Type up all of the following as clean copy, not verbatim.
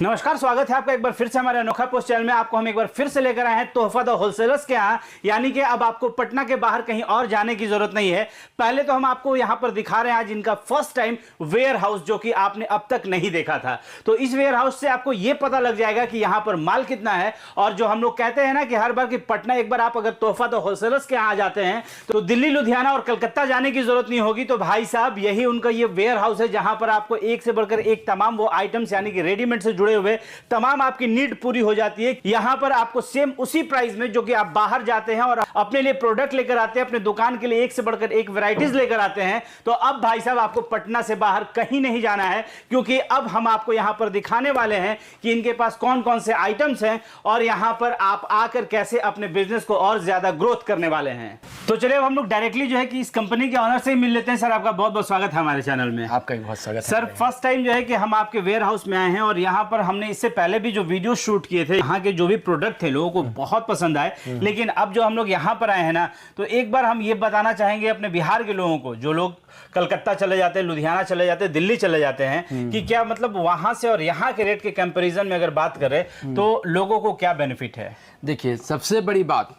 नमस्कार, स्वागत है आपका एक बार फिर से हमारे अनोखा पोस्ट चैनल में। आपको हम एक बार फिर से लेकर आए हैं तोहफा द होलसेलर्स के यहाँ। यानी कि अब आपको पटना के बाहर कहीं और जाने की जरूरत नहीं है। पहले तो हम आपको यहाँ पर दिखा रहे हैं आज इनका फर्स्ट टाइम वेयर हाउस, जो कि आपने अब तक नहीं देखा था। तो इस वेयर हाउस से आपको ये पता लग जाएगा कि यहाँ पर माल कितना है। और जो हम लोग कहते हैं ना कि हर बार कि पटना एक बार आप अगर तोहफा द होलसेलर्स के यहाँ जाते हैं तो दिल्ली, लुधियाना और कलकत्ता जाने की जरूरत नहीं होगी। तो भाई साहब, यही उनका ये वेयर हाउस है जहां पर आपको एक से बढ़कर एक तमाम वो आइटम्स यानी कि रेडीमेड से जुड़े हुए तमाम आपकी नीड पूरी हो जाती है। यहां पर आपको सेम उसी प्राइस में जो कि आप बाहर जाते हैं और अपने लिए प्रोडक्ट लेकर आते हैं, अपने दुकान के लिए एक से बढ़कर एक वैरायटीज लेकर आते हैं। तो अब भाई साहब आपको पटना से बाहर कहीं नहीं जाना है, क्योंकि अब हम आपको यहां पर दिखाने वाले हैं कि इनके पास कौन कौन से आइटम्स हैं और यहां पर आप आकर कैसे अपने बिजनेस को और ज्यादा ग्रोथ करने वाले हैं। तो चलिए अब हम लोग डायरेक्टली जो है कि इस कंपनी के ऑनर से ही मिल लेते हैं। सर, आपका बहुत बहुत स्वागत है हमारे चैनल में। आपका भी बहुत स्वागत है सर। फर्स्ट टाइम जो है कि हम आपके वेयर हाउस में आए हैं और यहाँ पर हमने इससे पहले भी जो वीडियो शूट किए थे, यहाँ के जो भी प्रोडक्ट थे लोगों को बहुत पसंद आए। लेकिन अब जो हम लोग यहाँ पर आए हैं ना, तो एक बार हम ये बताना चाहेंगे अपने बिहार के लोगों को, जो लोग कलकत्ता चले जाते हैं, लुधियाना चले जाते हैं, दिल्ली चले जाते हैं, कि क्या मतलब वहां से और यहाँ के रेट के कंपैरिजन में अगर बात करें तो लोगों को क्या बेनिफिट है। देखिए, सबसे बड़ी बात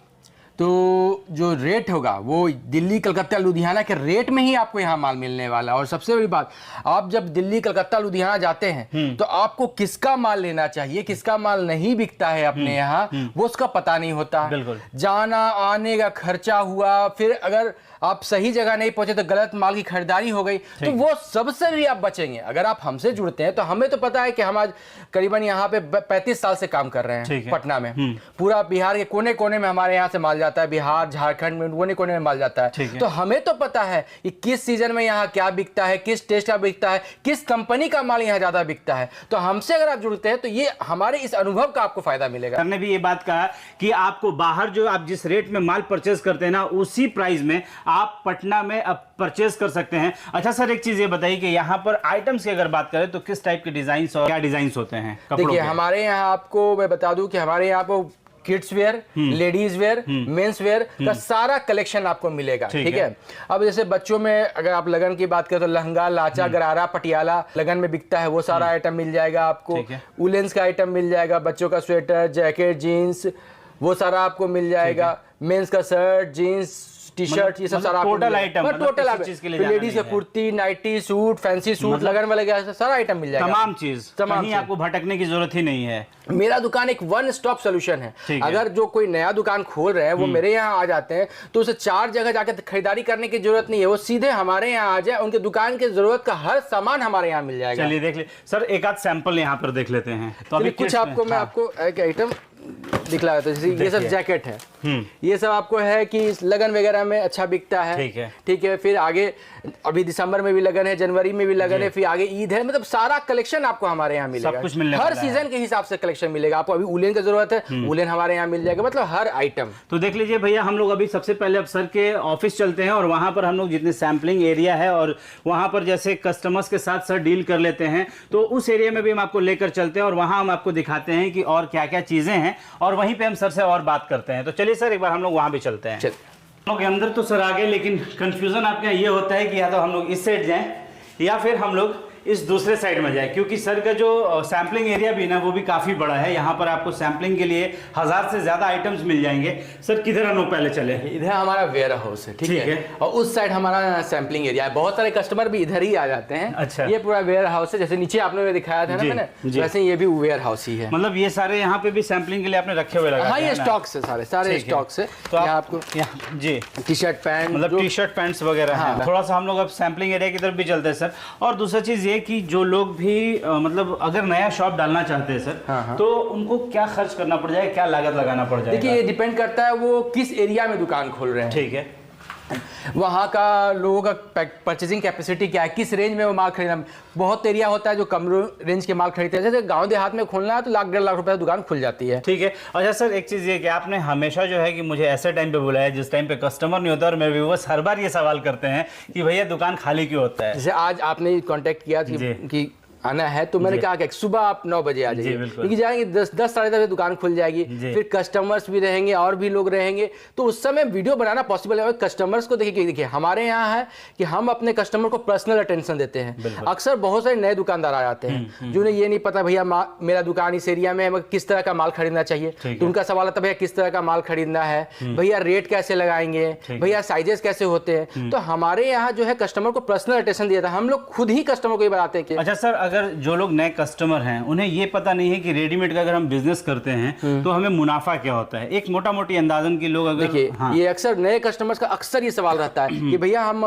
तो जो रेट होगा वो दिल्ली, कलकत्ता, लुधियाना के रेट में ही आपको यहाँ माल मिलने वाला है। और सबसे बड़ी बात, आप जब दिल्ली, कलकत्ता, लुधियाना जाते हैं तो आपको किसका माल लेना चाहिए, किसका माल नहीं बिकता है अपने यहाँ, वो उसका पता नहीं होता। बिल्कुल। जाना आने का खर्चा हुआ, फिर अगर आप सही जगह नहीं पहुंचे तो गलत माल की खरीदारी हो गई, तो वो सबसे भी आप बचेंगे अगर आप हमसे जुड़ते हैं। तो हमें तो पता है कि हम आज करीबन यहाँ पे 35 साल से काम कर रहे हैं पटना में। पूरा बिहार के कोने कोने में हमारे यहाँ से माल जाता है, बिहार, झारखंड में कोने कोने में माल जाता है। तो हमें तो पता है कि किस सीजन में यहाँ क्या बिकता है, किस टेस्ट का बिकता है, किस कंपनी का माल यहाँ ज्यादा बिकता है। तो हमसे अगर आप जुड़ते हैं तो ये हमारे इस अनुभव का आपको फायदा मिलेगा। हमने भी ये बात कहा कि आपको बाहर जो आप जिस रेट में माल परचेज करते हैं ना, उसी प्राइस में आप पटना में अब परचेज कर सकते हैं। अच्छा सर, एक चीज ये बताइए कि यहाँ पर आइटम्स की अगर बात करें तो किस टाइप के डिजाइन्स और क्या डिजाइन्स होते हैं कपड़ों देखिए, के? हमारे यहाँ आपको मैं बता दूं कि हमारे यहाँ को kids where, ladies wear, men's wear का सारा कलेक्शन आपको मिलेगा। ठीक है। अब जैसे बच्चों में अगर आप लगन की बात करें तो लहंगा, लाचा, गरारा, पटियाला लगन में बिकता है, वो सारा आइटम मिल जाएगा आपको। वुलेंस का आइटम मिल जाएगा, बच्चों का स्वेटर, जैकेट, जीन्स, वो सारा आपको मिल जाएगा। मेंस का शर्ट, जीन्स, टी शर्ट, ये सब सारा टोटल आइटम, टोटल लेडीज के kurti, nighty, suit, fancy suit, लगन वाले सारा आइटम मिल जाएगा। तमाम चीज, कहीं आपको भटकने की जरूरत ही नहीं है। मेरा दुकान एक वन स्टॉप सोल्यूशन है। अगर जो कोई नया दुकान खोल रहे हैं वो मेरे यहाँ आ जाते हैं तो उसे 4 जगह जाकर खरीदारी करने की जरूरत नहीं है, वो सीधे हमारे यहाँ आ जाए, उनके दुकान की जरूरत का हर सामान हमारे यहाँ मिल जाएगा। चलिए देख ले सर, एक आध सैंपल यहाँ पर देख लेते हैं। तो अभी कुछ आपको मैं आपको एक आइटम दिखला देता हूं। जैसे ये सब जैकेट है, ये सब आपको है कि लगन वगैरह में अच्छा बिकता है। ठीक है। फिर आगे अभी दिसंबर में भी लगन है, जनवरी में भी लगन है, फिर आगे ईद है, मतलब सारा कलेक्शन आपको हमारे यहाँ मिलेगा। सब कुछ मिलने हर सीजन के हिसाब से कलेक्शन मिलेगा आपको। अभी उलेन की जरूरत है, उलेन हमारे यहाँ मिल जाएगा, मतलब हर आइटम। तो देख लीजिए भैया, हम लोग अभी सबसे पहले अब सर के ऑफिस चलते हैं और वहां पर हम लोग जितने सैम्पलिंग एरिया है और वहां पर जैसे कस्टमर्स के साथ सर डील कर लेते हैं, तो उस एरिया में भी हम आपको लेकर चलते हैं और वहां हम आपको दिखाते हैं कि और क्या क्या चीजें हैं और वहीं पे हम सर से और बात करते हैं। तो चलिए सर, एक बार हम लोग वहां भी चलते हैं। हम लोग अंदर तो सर आ गए, लेकिन कंफ्यूजन आपके यहाँ ये होता है कि या तो हम लोग इस साइड जाएं या फिर हम लोग इस दूसरे साइड में जाए, क्योंकि सर का जो सैम्पलिंग एरिया भी ना वो भी काफी बड़ा है। यहाँ पर आपको सैम्पलिंग के लिए 1000 से ज्यादा आइटम्स मिल जाएंगे। सर किधर हम लोग पहले चले? इधर हमारा वेयर हाउस है। ठीक है। और उस साइड हमारा सैम्पलिंग एरिया है। बहुत सारे कस्टमर भी इधर ही आ जाते हैं। अच्छा। ये पूरा वेयर हाउस है, जैसे नीचे आपने दिखाया था ना मैंने, वैसे ये भी वेयर हाउस ही है। मतलब ये सारे यहाँ पे भी सैम्पलिंग के लिए आपने रखे हुए लगा? हाँ, ये स्टॉक से सारे स्टॉक से। तो आपको जी टी शर्ट पैंट, मतलब टी शर्ट पैंट्स वगैरह हैं। थोड़ा सा हम लोग अब सैम्पलिंग एरिया की तरफ भी चलते हैं सर। और दूसरा चीज ये कि जो लोग भी मतलब अगर नया शॉप डालना चाहते हैं सर, तो उनको क्या खर्च करना पड़ जाएगा, क्या लागत लगाना पड़ जाएगा? देखिए, ये डिपेंड करता है वो किस एरिया में दुकान खोल रहे हैं। ठीक है। वहाँ का लोगों का परचेजिंग कैपेसिटी क्या है, किस रेंज में वो माल खरीदना। बहुत एरिया होता है जो कम रेंज के माल खरीदते हैं, जैसे गांव देहात में खोलना है तो 1.5 लाख रुपए दुकान खुल जाती है। ठीक है। अच्छा सर, एक चीज़ ये कि आपने हमेशा जो है कि मुझे ऐसे टाइम पे बुलाया जिस टाइम पे कस्टमर नहीं होता, और मेरे व्यूअर्स हर बार ये सवाल करते हैं कि भैया दुकान खाली क्यों होता है। जैसे आज आपने कॉन्टेक्ट किया कि आना है तो मैंने कहा कि सुबह आप 9 बजे आ जाइए, क्योंकि जाएंगे 10 साढ़े 10 दुकान खुल जाएगी, फिर कस्टमर्स भी रहेंगे और भी लोग रहेंगे, तो उस समय वीडियो बनाना पॉसिबल है। कस्टमर्स को देखिए हमारे यहाँ है कि हम अपने कस्टमर को पर्सनल अटेंशन देते हैं। अक्सर बहुत सारे नए दुकानदार आ जाते हैं जिन्हें ये नहीं पता भैया मेरा दुकान इस एरिया में किस तरह का माल खरीदना चाहिए, तो उनका सवाल आता है भैया किस तरह का माल खरीदना है, भैया रेट कैसे लगाएंगे, भैया साइजेस कैसे होते हैं। तो हमारे यहाँ जो है कस्टमर को पर्सनल अटेंशन दिया था, हम लोग खुद ही कस्टमर को ये बताते हैं कि अच्छा सर, अगर जो लोग नए कस्टमर हैं उन्हें ये पता नहीं है कि रेडीमेड का अगर हम बिजनेस करते हैं तो हमें मुनाफा क्या होता है, एक मोटा मोटी अंदाजन की लोग अगर देखिए ये अक्सर नए कस्टमर्स का अक्सर ये सवाल रहता है कि भैया हम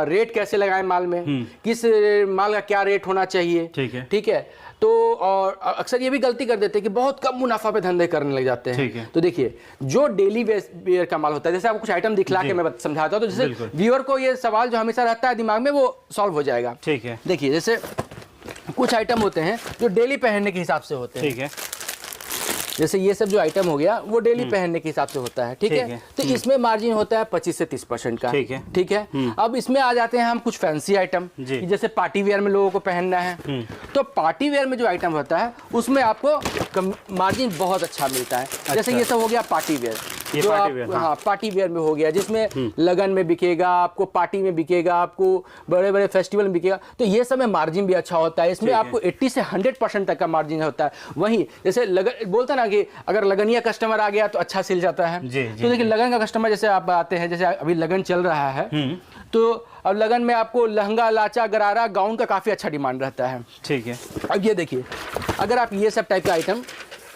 रेट कैसे लगाएं माल में, किस माल का क्या रेट होना चाहिए, ठीक है। तो और अक्सर ये भी गलती कर देते हैं कि बहुत कम मुनाफा पे धंधे करने लग जाते हैं। तो देखिए जो डेली वेयर का माल होता है, जैसे आपको कुछ आइटम दिखला के मैं समझाता हूँ, तो जैसे व्यूअर को ये सवाल जो हमेशा रहता है दिमाग में वो सॉल्व हो जाएगा। ठीक है, देखिए जैसे कुछ आइटम होते हैं जो डेली पहनने के हिसाब से होते हैं। ठीक है, जैसे ये सब जो आइटम हो गया वो डेली पहनने के हिसाब से होता है, ठीक है। तो इसमें मार्जिन होता है 25 से 30% का, ठीक है। अब इसमें आ जाते हैं हम कुछ फैंसी आइटम, जैसे पार्टी वेयर में लोगों को पहनना है, तो पार्टी वेयर में जो आइटम होता है उसमें आपको मार्जिन बहुत अच्छा मिलता है। जैसे ये सब हो गया पार्टी वेयर, जो आप हाँ पार्टी वेयर में हो गया, जिसमें लगन में बिकेगा, आपको पार्टी में बिकेगा, आपको बड़े बड़े फेस्टिवल में बिकेगा, तो ये सब में मार्जिन भी अच्छा होता है। इसमें आपको 80 से 100% तक का मार्जिन होता है। वहीं जैसे लगन बोलता ना कि अगर लगनिया कस्टमर आ गया तो अच्छा सिल जाता है, तो देखिए लगन का कस्टमर जैसे आप आते हैं, जैसे अभी लगन चल रहा है, तो अब लगन में आपको लहंगा, लाचा, गरारा, गाउन का काफी अच्छा डिमांड रहता है, ठीक है। अब ये देखिए अगर आप ये सब टाइप का आइटम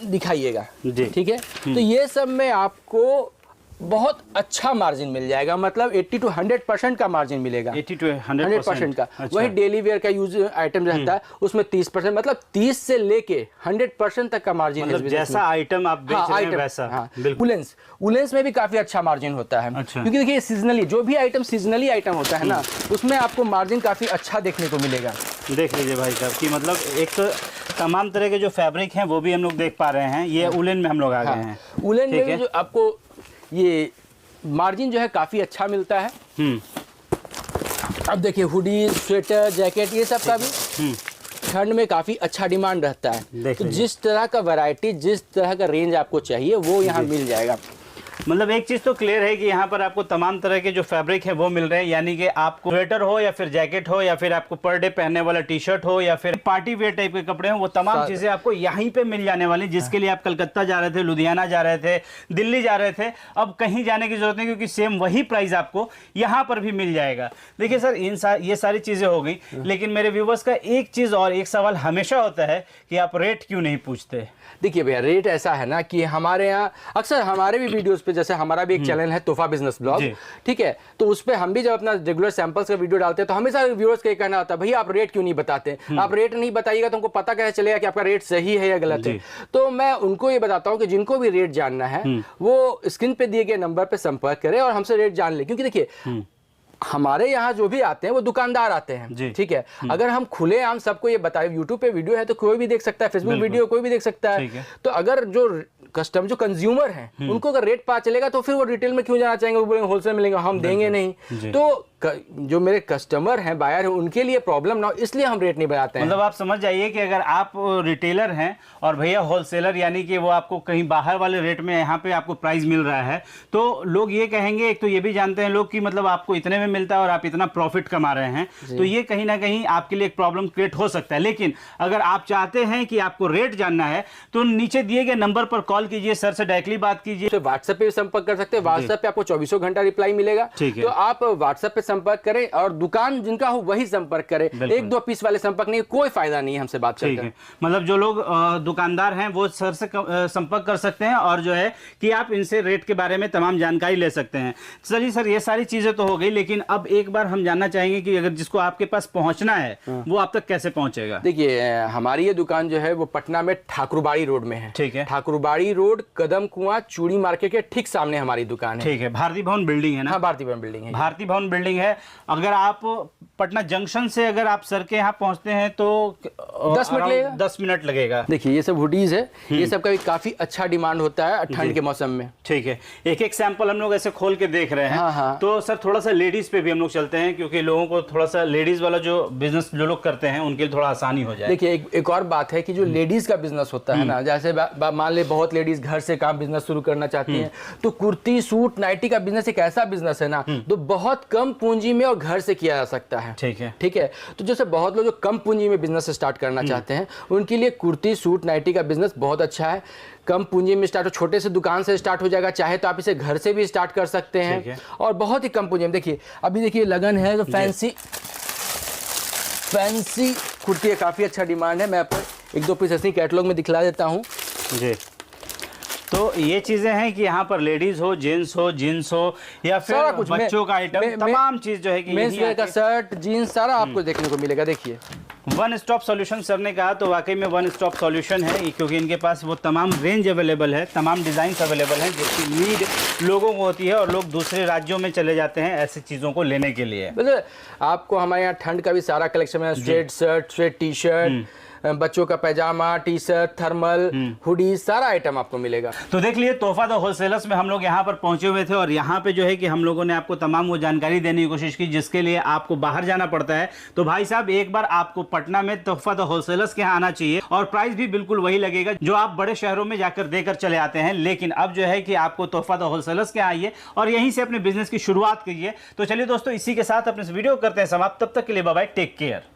दिखाइएगा, ठीक है, तो ये सब में आपको बहुत अच्छा मार्जिन मिल जाएगा, मतलब 80 to 100% का मार्जिन मिलेगा, 80 to 100% का। वही डेली वेयर का यूज आइटम रहता है उसमें 30%, मतलब 30 से लेके 100% तक का मार्जिन, मतलब जैसा आइटम आप बेच रहे हैं वैसा। उलेंस में भी काफी अच्छा मार्जिन होता है, क्योंकि देखिए सीजनली जो भी आइटम सीजनली आइटम होता है ना, उसमें आपको मार्जिन काफी अच्छा देखने को मिलेगा। देख लीजिए भाई साहब कि मतलब एक तो तमाम तरह के जो फैब्रिक हैं वो भी हम लोग देख पा रहे हैं। ये उलेन में हम लोग आ गए हैं, उलेन में जो आपको ये मार्जिन जो है काफी अच्छा मिलता है। अब देखिए हुडी, स्वेटर, जैकेट, ये सब का भी ठंड में काफी अच्छा डिमांड रहता है। तो जिस तरह का वैरायटी, जिस तरह का रेंज आपको चाहिए वो यहाँ मिल जाएगा। मतलब एक चीज़ तो क्लियर है कि यहाँ पर आपको तमाम तरह के जो फैब्रिक है वो मिल रहे हैं, यानी कि आपको स्वेटर हो या फिर जैकेट हो या फिर आपको पर डे पहनने वाला टी शर्ट हो या फिर पार्टी वेयर टाइप के कपड़े हो, वो तमाम चीज़ें आपको यहीं पे मिल जाने वाली। जिसके लिए आप कलकत्ता जा रहे थे, लुधियाना जा रहे थे, दिल्ली जा रहे थे, अब कहीं जाने की जरूरत नहीं, क्योंकि सेम वही प्राइस आपको यहाँ पर भी मिल जाएगा। देखिए सर ये सारी चीज़ें हो गई, लेकिन मेरे व्यूवर्स का एक चीज़ और एक सवाल हमेशा होता है कि आप रेट क्यों नहीं पूछते। देखिए भैया रेट ऐसा है ना कि हमारे यहाँ अक्सर हमारे भी वीडियोस पे, जैसे हमारा भी एक चैनल है तोहफा बिजनेस ब्लॉग, ठीक है, तो उस पे हम भी जब अपना रेगुलर सैंपल्स का वीडियो डालते हैं तो हमेशा व्यूअर्स का कहना होता है भैया आप रेट क्यों नहीं बताते, आप रेट नहीं बताइएगा तो हमको पता कैसे चलेगा कि आपका रेट सही है या गलत है। तो मैं उनको ये बताता हूँ कि जिनको भी रेट जानना है वो स्क्रीन पे दिए गए नंबर पे संपर्क करें और हमसे रेट जान ले, क्योंकि देखिए हमारे यहाँ जो भी आते हैं वो दुकानदार आते हैं, ठीक है। अगर हम खुले आम सबको ये बताएं, यूट्यूब पे वीडियो है तो कोई भी देख सकता है, फेसबुक वीडियो कोई भी देख सकता है, तो अगर जो कस्टमर जो कंज्यूमर हैं उनको अगर रेट पता चलेगा तो फिर वो रिटेल में क्यों जाना चाहेंगे, वो बोलेंगे होलसेल मिलेंगे, हम देंगे नहीं। तो जो मेरे कस्टमर हैं, बायर हैं, उनके लिए प्रॉब्लम ना हो इसलिए हम रेट नहीं बताते हैं। मतलब आप समझ जाइए कि अगर आप रिटेलर हैं और भैया होलसेलर, यानी कि वो आपको कहीं बाहर वाले रेट में यहाँ पे आपको प्राइस मिल रहा है, तो लोग ये कहेंगे, एक तो ये भी जानते हैं लोग कि मतलब आपको इतने में मिलता है और आप इतना प्रॉफिट कमा रहे हैं, तो ये कहीं ना कहीं आपके लिए एक प्रॉब्लम क्रिएट हो सकता है। लेकिन अगर आप चाहते हैं कि आपको रेट जानना है तो नीचे दिए गए नंबर पर कॉल कीजिए, सर से डायरेक्टली बात कीजिए। तो व्हाट्सएप पे भी संपर्क कर सकते हैं, व्हाट्सएप पे आपको 24 घंटा रिप्लाई मिलेगा, तो आप व्हाट्सएप पे संपर्क करें और दुकान जिनका हो वही संपर्क करें, 1-2 पीस वाले संपर्क नहीं, कोई फायदा नहीं है हमसे बात करके। मतलब जो लोग दुकानदार हैं वो सर से संपर्क कर सकते हैं और जो है कि आप इनसे रेट के बारे में तमाम जानकारी ले सकते हैं। चलिए सर ये सारी चीजें तो हो गई, लेकिन अब एक बार हम जानना चाहेंगे कि अगर जिसको आपके पास पहुंचना है वो आप तक कैसे पहुंचेगा। देखिए हमारी ये दुकान जो है वो पटना में ठाकुरबाड़ी रोड में है, ठीक है, ठाकुरबाड़ी रोड, कदम कुआं, चूड़ी मार्केट के ठीक सामने हमारी दुकान है, ठीक है। भारती भवन बिल्डिंग है ना? हाँ भारती भवन बिल्डिंग है, भारती भवन बिल्डिंग है। अगर आप पटना जंक्शन से अगर आप सर के यहाँ पहुँचते हैं तो 10 मिनट लगेगा। 10 मिनट लगेगा। देखिए ये सब हुडीज है, ये सब का भी काफी अच्छा डिमांड होता है ठंड के मौसम में। ठीक है, एक एक सैंपल हम लोग ऐसे खोल के देख रहे हैं। हाँ। तो सर थोड़ा सा लेडीज पे भी हम लोग चलते हैं, क्योंकि लोगों को थोड़ा सा लेडीज वाला जो बिजनेस जो लोग करते हैं उनके लिए थोड़ा आसानी हो जाए। देखिए एक और बात है कि जो लेडीज का बिजनेस होता है ना, जैसे मान ले बहुत लेडीज घर से काम बिजनेस शुरू करना चाहती हैं, तो कुर्ती सूट नाइटी का बिजनेस एक ऐसा बिजनेस है ना जो बहुत कम पूंजी में और घर से किया जा सकता है। ठीक है, तो जैसे बहुत लोग जो कम पूंजी में बिजनेस स्टार्ट करना चाहते हैं उनके लिए कुर्ती सूट नाइटी का बिजनेस बहुत अच्छा है। कम पूंजी में स्टार्ट हो, छोटे से दुकान से स्टार्ट हो जाएगा, चाहे तो आप इसे घर से भी स्टार्ट कर सकते हैं और बहुत ही कम पूंजी में। देखिए अभी देखिए लगन है तो फैंसी कुर्ती काफी अच्छा डिमांड है। मैं आपको एक दो पीस ऐसे कैटलॉग में दिखला देता हूँ जी। तो ये चीजें हैं कि यहाँ पर लेडीज हो, जेंट्स हो, जीन्स हो या फिर सारा कुछ बच्चों का आइटम, तमाम चीज जो है कि मेंस वेयर का शर्ट जीन्स सारा आपको देखने को मिलेगा। देखिए वन स्टॉप सॉल्यूशन सर ने कहा, तो वाकई में वन स्टॉप सॉल्यूशन है, क्योंकि इनके पास वो तमाम रेंज अवेलेबल है, तमाम डिज़ाइन अवेलेबल हैं जिसकी नीड लोगों को होती है और लोग दूसरे राज्यों में चले जाते हैं ऐसी चीज़ों को लेने के लिए। मतलब आपको हमारे यहाँ ठंड का भी सारा कलेक्शन है, straight shirt, straight T shirt, बच्चों का पैजामा, टी शर्ट, थर्मल, हुडी, सारा आइटम आपको मिलेगा। तो देख लिए तोहफा द होलसेलर्स में हम लोग यहाँ पर पहुंचे हुए थे और यहाँ पे जो है कि हम लोगों ने आपको तमाम वो जानकारी देने की कोशिश की जिसके लिए आपको बाहर जाना पड़ता है। तो भाई साहब एक बार आपको पटना में तोहफा द होलसेलर्स के यहाँ आना चाहिए और प्राइस भी बिल्कुल वही लगेगा जो आप बड़े शहरों में जाकर देकर चले आते हैं। लेकिन अब जो है कि आपको तोहफा द होलसेलर्स के आइए और यहीं से अपने बिजनेस की शुरुआत कीजिए। तो चलिए दोस्तों, इसी के साथ अपने इस वीडियो करते हैं समाप्त। तब तक के लिए बाय बाय, टेक केयर।